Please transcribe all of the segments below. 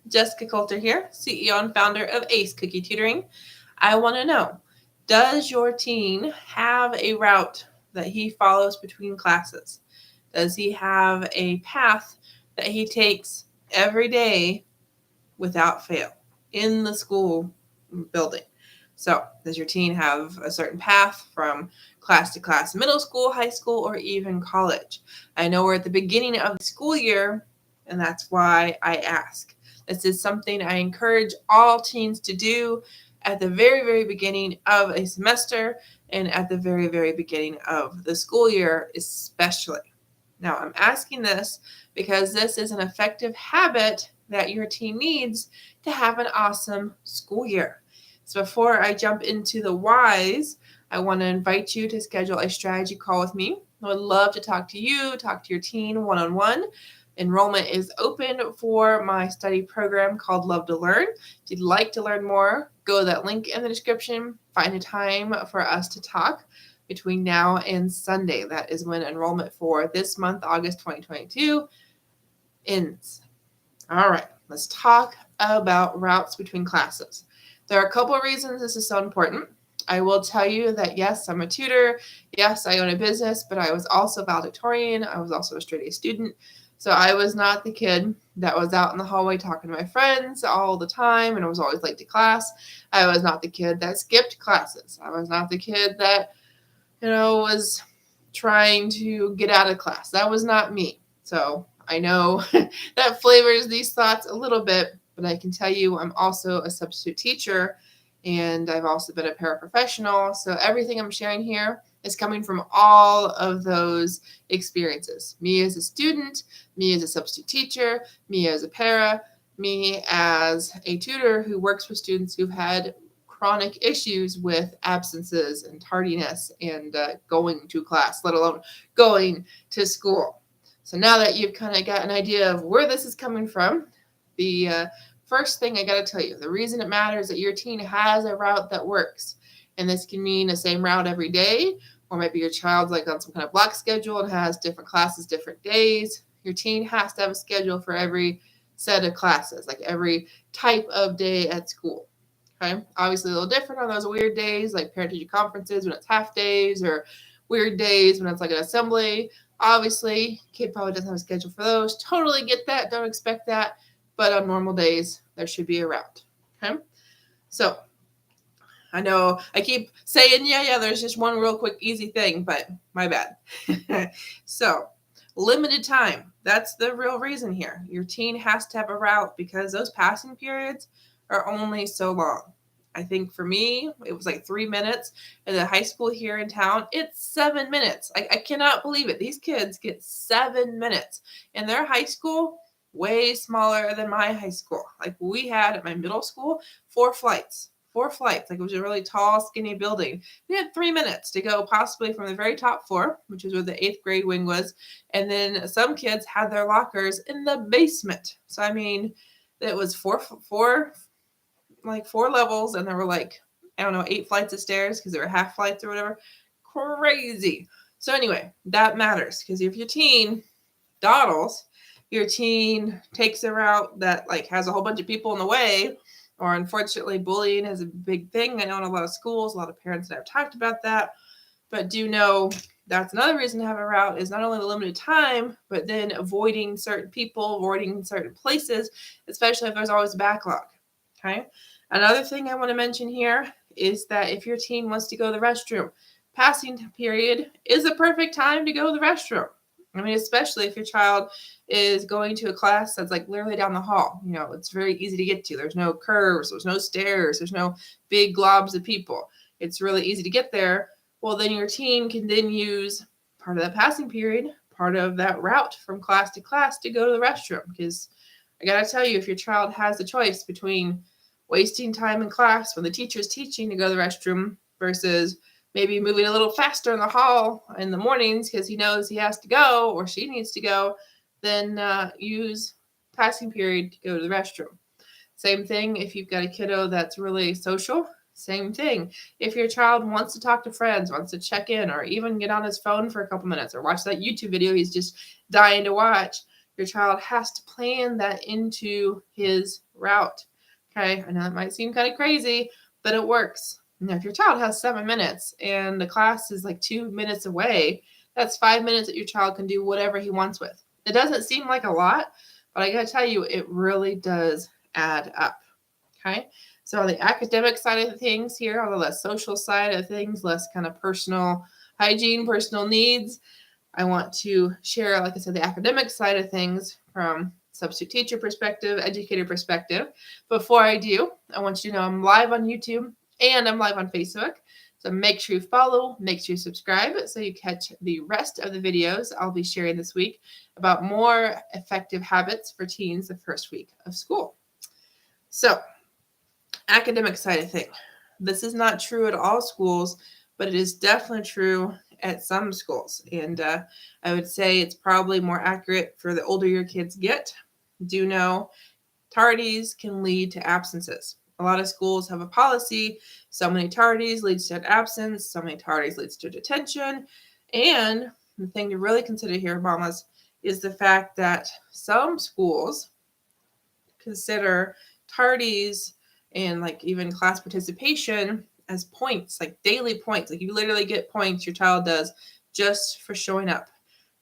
Jessica Coulter here, CEO and founder of Ace Cookie Tutoring. I want to know, does your teen have a route that he follows between classes? Does he have a path that he takes every day without fail in the school building? So, does your teen have a certain path from class to class, middle school, high school, or even college? I know we're at the beginning of the school year, and that's why I ask. This is something I encourage all teens to do at the very, very beginning of a semester and at the very, very beginning of the school year, especially. Now, I'm asking this because this is an effective habit that your teen needs to have an awesome school year. So before I jump into the whys, I want to invite you to schedule a strategy call with me. I would love to talk to you, talk to your teen one-on-one. Enrollment is open for my study program called Love to Learn. If you'd like to learn more, go to that link in the description, find a time for us to talk between now and Sunday. That is when enrollment for this month, August 2022, ends. All right, let's talk about routes between classes. There are a couple of reasons this is so important. I will tell you that yes, I'm a tutor. Yes, I own a business, but I was also valedictorian. I was also a straight A student. So I was not the kid that was out in the hallway talking to my friends all the time and I was always late to class. I was not the kid that skipped classes. I was not the kid that, was trying to get out of class. That was not me. So I know that flavors these thoughts a little bit, but I can tell you I'm also a substitute teacher and I've also been a paraprofessional. So everything I'm sharing here is coming from all of those experiences. Me as a student, me as a substitute teacher, me as a para, me as a tutor who works with students who've had chronic issues with absences and tardiness and going to class, let alone going to school. So now that you've kind of got an idea of where this is coming from, the first thing I got to tell you, the reason it matters that your teen has a route that works. And this can mean the same route every day, or maybe your child's like on some kind of block schedule and has different classes, different days. Your teen has to have a schedule for every set of classes, like every type of day at school. Okay, obviously a little different on those weird days like parent-teacher conferences when it's half days or weird days when it's like an assembly. Obviously, kid probably doesn't have a schedule for those. Totally get that. Don't expect that. But on normal days, there should be a route. Okay, so I know I keep saying, yeah, there's just one real quick, easy thing, but my bad. So, limited time. That's the real reason here. Your teen has to have a route because those passing periods are only so long. I think for me, it was like 3 minutes. In the high school here in town, it's 7 minutes. I cannot believe it. These kids get 7 minutes. In their high school, way smaller than my high school. Like we had at my middle school, 4 flights. 4 flights. Like it was a really tall, skinny building. We had 3 minutes to go possibly from the very top floor, which is where the 8th grade wing was. And then some kids had their lockers in the basement. So, I mean, it was four levels and there were like, I don't know, 8 flights of stairs because there were half flights or whatever. Crazy. So anyway, that matters because if your teen dawdles, your teen takes a route that like has a whole bunch of people in the way, or unfortunately bullying is a big thing. I know in a lot of schools, a lot of parents that have talked about that, but do know that's another reason to have a route is not only the limited time, but then avoiding certain people, avoiding certain places, especially if there's always a backlog. Okay. Another thing I want to mention here is that if your teen wants to go to the restroom, passing period is a perfect time to go to the restroom. I mean, especially if your child is going to a class that's like literally down the hall. It's very easy to get to. There's no curves, there's no stairs, there's no big globs of people. It's really easy to get there. Well, then your teen can then use part of that passing period, part of that route from class to class to go to the restroom. Because I got to tell you, if your child has the choice between wasting time in class when the teacher is teaching to go to the restroom versus maybe moving a little faster in the hall in the mornings because he knows he has to go or she needs to go, then use passing period to go to the restroom. Same thing if you've got a kiddo that's really social. Same thing. If your child wants to talk to friends, wants to check in, or even get on his phone for a couple minutes or watch that YouTube video he's just dying to watch, Your child has to plan that into his route. Okay, I know that might seem kind of crazy, but it works. Now, if your child has 7 minutes and the class is like 2 minutes away, that's 5 minutes that your child can do whatever he wants with. It doesn't seem like a lot, but I gotta tell you, it really does add up. Okay, so on the academic side of things here, on the less social side of things, less kind of personal hygiene, personal needs, I want to share, like I said, the academic side of things from substitute teacher perspective, educator perspective. Before I do, I want you to know I'm live on YouTube and I'm live on Facebook. So make sure you follow, make sure you subscribe so you catch the rest of the videos I'll be sharing this week about more effective habits for teens the first week of school. So, academic side of things. This is not true at all schools, but it is definitely true at some schools. And I would say it's probably more accurate for the older your kids get. Do know tardies can lead to absences. A lot of schools have a policy, so many tardies leads to an absence, so many tardies leads to detention. And the thing to really consider here, mamas, is the fact that some schools consider tardies and like even class participation as points, like daily points. Like you literally get points, your child does, just for showing up.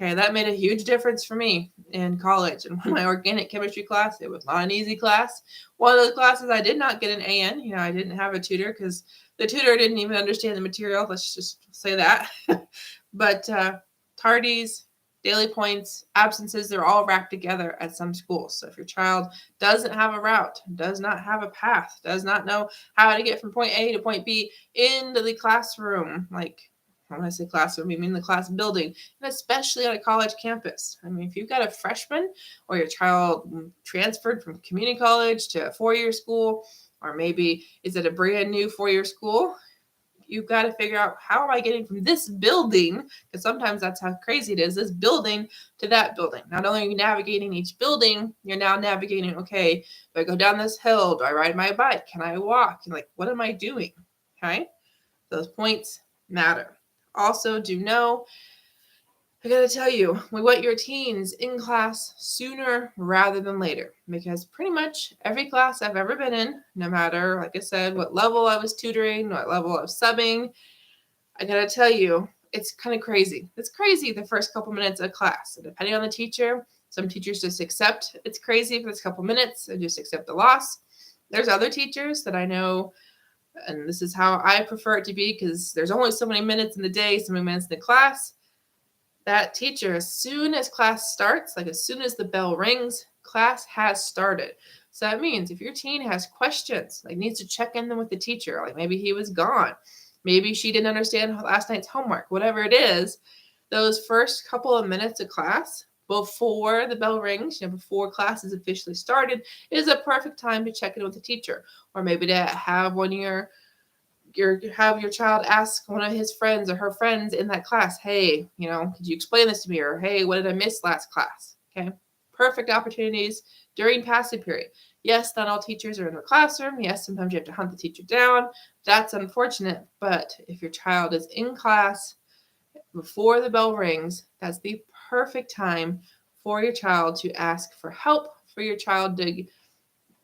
Okay, that made a huge difference for me in college. And my organic chemistry class, it was not an easy class. One of those classes I did not get an A in. I didn't have a tutor because the tutor didn't even understand the material. Let's just say that. But tardies, daily points, absences, they're all wrapped together at some schools. So if your child doesn't have a route, does not have a path, does not know how to get from point A to point B into the classroom, like when I say classroom, I mean the class building, and especially on a college campus. I mean, if you've got a freshman or your child transferred from community college to a 4-year school, or maybe is it a brand new 4-year school, you've got to figure out, how am I getting from this building, because sometimes that's how crazy it is, this building to that building. Not only are you navigating each building, you're now navigating, okay, do I go down this hill? Do I ride my bike? Can I walk? And like, what am I doing? Okay, those points matter. Also, do know, I gotta tell you, we want your teens in class sooner rather than later, because pretty much every class I've ever been in, no matter, like I said, what level I was tutoring, what level I was subbing, I gotta tell you, it's kind of crazy. It's crazy the first couple minutes of class. And depending on the teacher, some teachers just accept it's crazy for this couple minutes and just accept the loss. There's other teachers that I know, and this is how I prefer it to be, because there's only so many minutes in the day, so many minutes in the class. That teacher, as soon as class starts, like as soon as the bell rings, class has started. So that means if your teen has questions, like needs to check in with the teacher, like maybe he was gone, maybe she didn't understand last night's homework, whatever it is, those first couple of minutes of class before the bell rings, before class is officially started, is a perfect time to check in with the teacher, or maybe to have one of have your child ask one of his friends or her friends in that class, hey, could you explain this to me? Or, hey, what did I miss last class? Okay. Perfect opportunities during passive period. Yes, not all teachers are in the classroom. Yes, sometimes you have to hunt the teacher down. That's unfortunate. But if your child is in class before the bell rings, that's the perfect time for your child to ask for help, for your child to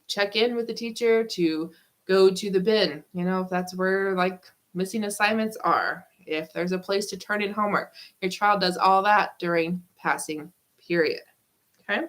check in with the teacher, to go to the bin, if that's where like missing assignments are, if there's a place to turn in homework. Your child does all that during passing period. Okay.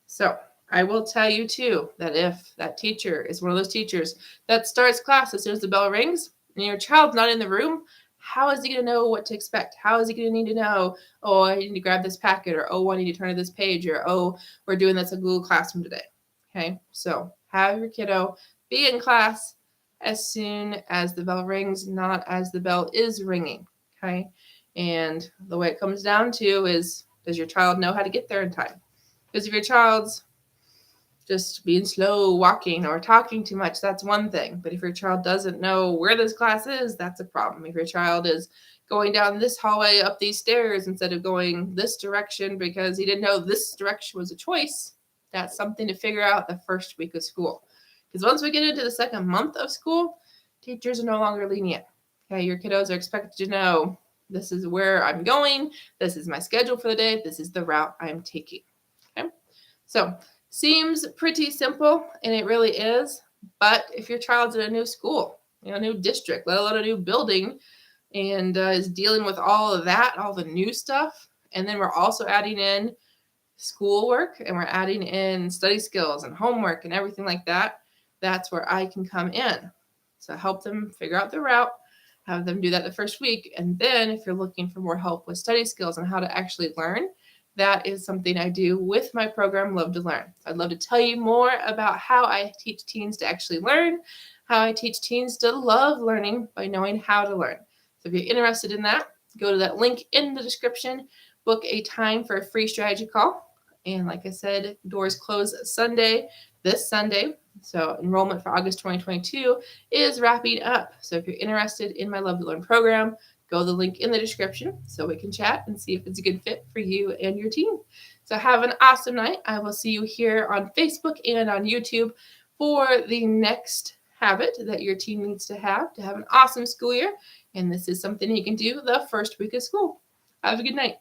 So I will tell you too, that if that teacher is one of those teachers that starts class as soon as the bell rings and your child's not in the room, how is he going to know what to expect? How is he going to need to know, oh, I need to grab this packet, or, oh, I need to turn to this page, or, oh, we're doing this in Google Classroom today. Okay. So have your kiddo be in class as soon as the bell rings, not as the bell is ringing. Okay. And the way it comes down to is, does your child know how to get there in time? Because if your child's just being slow walking or talking too much, that's one thing. But if your child doesn't know where this class is, that's a problem. If your child is going down this hallway up these stairs instead of going this direction because he didn't know this direction was a choice, that's something to figure out the first week of school. Because once we get into the second month of school, teachers are no longer lenient. Okay, your kiddos are expected to know, this is where I'm going, this is my schedule for the day, this is the route I'm taking. Okay, So, seems pretty simple, and it really is. But if your child's in a new school, a new district, let alone a new building, and is dealing with all of that, all the new stuff, and then we're also adding in schoolwork and we're adding in study skills and homework and everything like that, that's where I can come in. So help them figure out the route, have them do that the first week. And then if you're looking for more help with study skills and how to actually learn, that is something I do with my program, Love to Learn. I'd love to tell you more about how I teach teens to actually learn, how I teach teens to love learning by knowing how to learn. So if you're interested in that, go to that link in the description, book a time for a free strategy call. And like I said, doors close Sunday, this Sunday. So enrollment for August 2022 is wrapping up. So if you're interested in my Love to Learn program, go to the link in the description so we can chat and see if it's a good fit for you and your team. So have an awesome night. I will see you here on Facebook and on YouTube for the next habit that your team needs to have an awesome school year. And this is something you can do the first week of school. Have a good night.